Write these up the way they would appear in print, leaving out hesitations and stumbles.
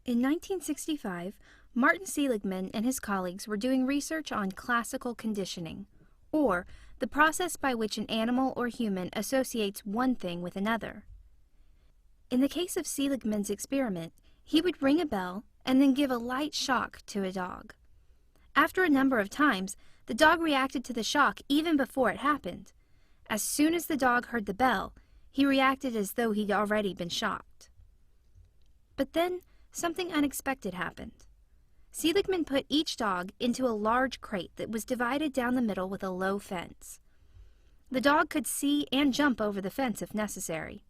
In 1965, Martin Seligman and his colleagues were doing research on classical conditioning, or the process by which an animal or human associates one thing with another. In the case of Seligman's experiment, he would ring a bell and then give a light shock to a dog. After a number of times, the dog reacted to the shock even before it happened. As soon as the dog heard the bell, he reacted as though he'd already been shocked. But then, something unexpected happened. Seligman put each dog into a large crate that was divided down the middle with a low fence. The dog could see and jump over the fence if necessary.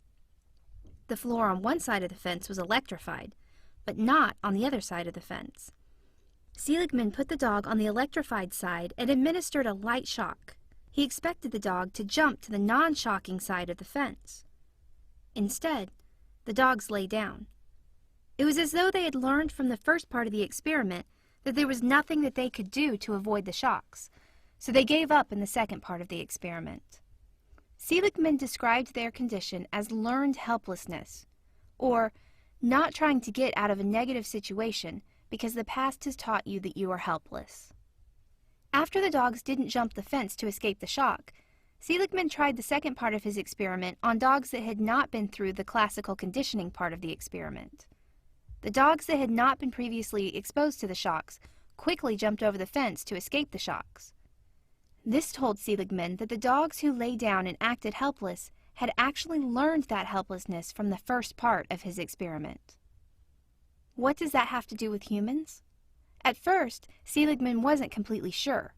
The floor on one side of the fence was electrified, but not on the other side of the fence. Seligman put the dog on the electrified side and administered a light shock. He expected the dog to jump to the non-shocking side of the fence. Instead, the dogs lay down. It was as though they had learned from the first part of the experiment that there was nothing that they could do to avoid the shocks, so they gave up in the second part of the experiment. Seligman described their condition as learned helplessness, or not trying to get out of a negative situation because the past has taught you that you are helpless. After the dogs didn't jump the fence to escape the shock, Seligman tried the second part of his experiment on dogs that had not been through the classical conditioning part of the experiment. The dogs that had not been previously exposed to the shocks quickly jumped over the fence to escape the shocks. This told Seligman that the dogs who lay down and acted helpless had actually learned that helplessness from the first part of his experiment. What does that have to do with humans? At first, Seligman wasn't completely sure,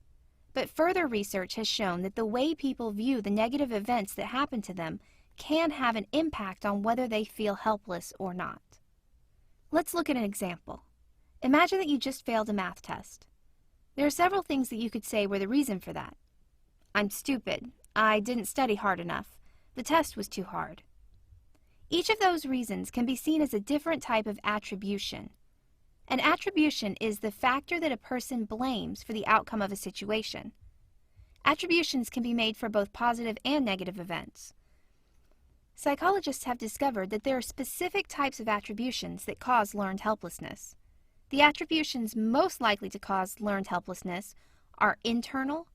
but further research has shown that the way people view the negative events that happen to them can have an impact on whether they feel helpless or not. Let's look at an example. Imagine that you just failed a math test. There are several things that you could say were the reason for that. I'm stupid. I didn't study hard enough. The test was too hard. Each of those reasons can be seen as a different type of attribution. An attribution is the factor that a person blames for the outcome of a situation. Attributions can be made for both positive and negative events. Psychologists have discovered that there are specific types of attributions that cause learned helplessness. The attributions most likely to cause learned helplessness are internal,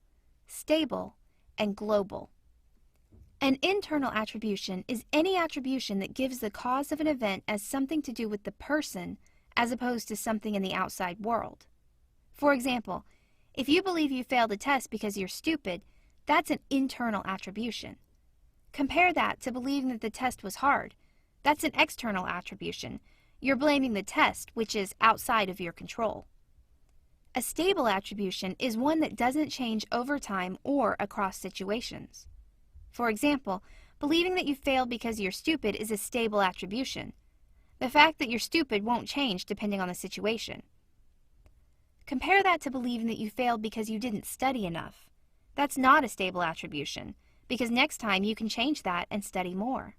stable, and global. An internal attribution is any attribution that gives the cause of an event as something to do with the person as opposed to something in the outside world. For example, if you believe you failed a test because you're stupid, that's an internal attribution. Compare that to believing that the test was hard. That's an external attribution. You're blaming the test, which is outside of your control. A stable attribution is one that doesn't change over time or across situations. For example, believing that you failed because you're stupid is a stable attribution. The fact that you're stupid won't change depending on the situation. Compare that to believing that you failed because you didn't study enough. That's not a stable attribution, because next time you can change that and study more.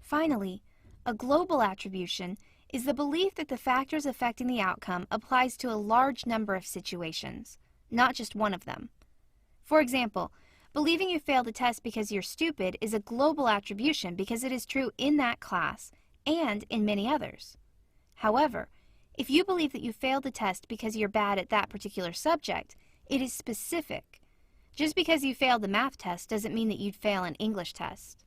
Finally, a global attribution is the belief that the factors affecting the outcome applies to a large number of situations, not just one of them. For example, believing you failed a test because you're stupid is a global attribution because it is true in that class and in many others. However, if you believe that you failed the test because you're bad at that particular subject, it is specific. Just because you failed the math test doesn't mean that you'd fail an English test.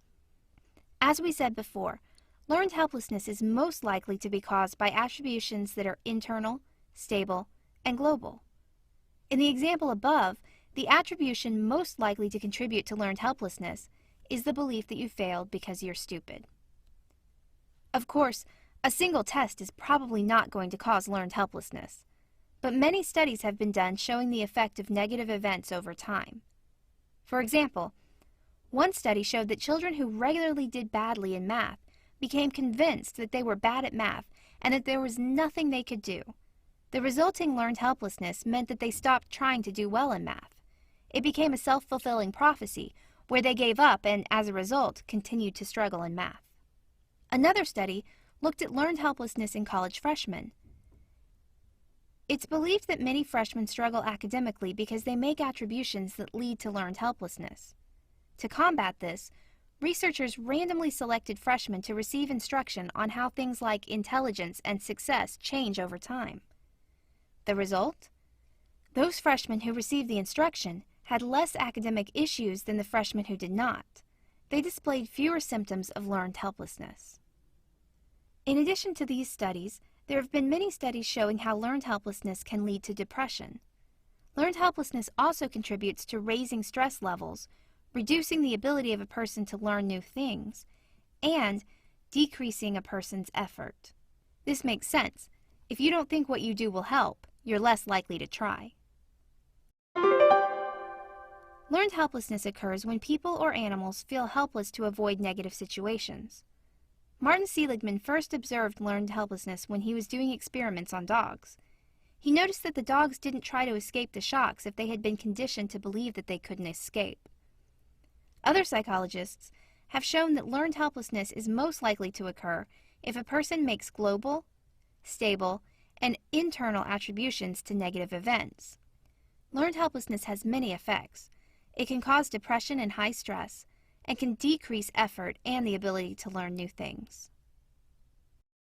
As we said before, learned helplessness is most likely to be caused by attributions that are internal, stable, and global. In the example above, the attribution most likely to contribute to learned helplessness is the belief that you failed because you're stupid. Of course, a single test is probably not going to cause learned helplessness, but many studies have been done showing the effect of negative events over time. For example, one study showed that children who regularly did badly in math became convinced that they were bad at math and that there was nothing they could do. The resulting learned helplessness meant that they stopped trying to do well in math. It became a self-fulfilling prophecy where they gave up and, as a result, continued to struggle in math. Another study looked at learned helplessness in college freshmen. It's believed that many freshmen struggle academically because they make attributions that lead to learned helplessness. To combat this, researchers randomly selected freshmen to receive instruction on how things like intelligence and success change over time. The result? Those freshmen who received the instruction had less academic issues than the freshmen who did not. They displayed fewer symptoms of learned helplessness. In addition to these studies, there have been many studies showing how learned helplessness can lead to depression. Learned helplessness also contributes to raising stress levels, reducing the ability of a person to learn new things, and decreasing a person's effort. This makes sense. If you don't think what you do will help, you're less likely to try. Learned helplessness occurs when people or animals feel helpless to avoid negative situations. Martin Seligman first observed learned helplessness when he was doing experiments on dogs. He noticed that the dogs didn't try to escape the shocks if they had been conditioned to believe that they couldn't escape. Other psychologists have shown that learned helplessness is most likely to occur if a person makes global, stable, and internal attributions to negative events. Learned helplessness has many effects. It can cause depression and high stress, and can decrease effort and the ability to learn new things.